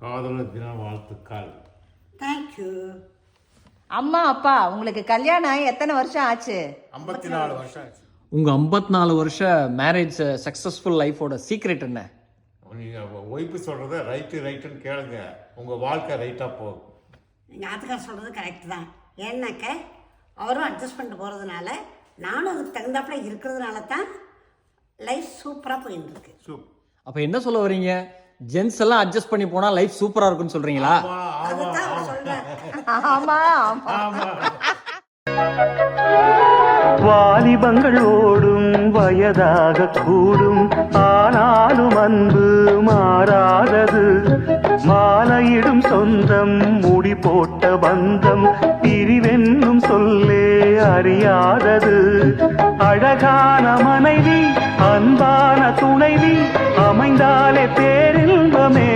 காதலர் தின வாழ்த்துக்கள். தேங்க்யூ. அம்மா அப்பா உங்களுக்கு கல்யாணம் எத்தனை வருஷம் ஆச்சு? 54 வருஷம் ஆச்சு. உங்க 54 வருஷ மேரேஜ் சக்சஸ்ஃபுல் லைஃபோட சீக்ரெட் என்ன? நீங்கள் ஒய்ஃபு சொல்கிறத ரைட்டுன்னு கேளுங்க, உங்கள் வாழ்க்கை ரைட்டாக போகும். எங்கள் ஆத்துக்கார் சொல்கிறது கரெக்டு தான். ஏன்னாக்க அவரும் அட்ஜஸ்ட் பண்ணிட்டு போகிறதுனால நானும் அதுக்கு தகுந்தாப்புல இருக்கிறதுனால தான் லைஃப் சூப்பராக போயின்னு இருக்கு. அப்ப என்ன சொல்ல வரீங்க? ஜென்ஸ் எல்லாம் அட்ஜஸ்ட் பண்ணி போனா லைஃப் சூப்பரா இருக்கும்னு சொல்றீங்களா? அதுதான் அவர் சொல்றாரு. ஆமா ஆமா. வாலிபங்கள் ஓடும் வயதாக கூடும், ஆனாலும் அன்பு மாறாதது. மாலையிடும் சொந்தம், முடி போட்ட பந்தம், பிரிவென்னும் சொல்லே அறியாதது. அழகான மனைவி, அன்பான துணைவி அமைந்தாலே பேரின்பமே.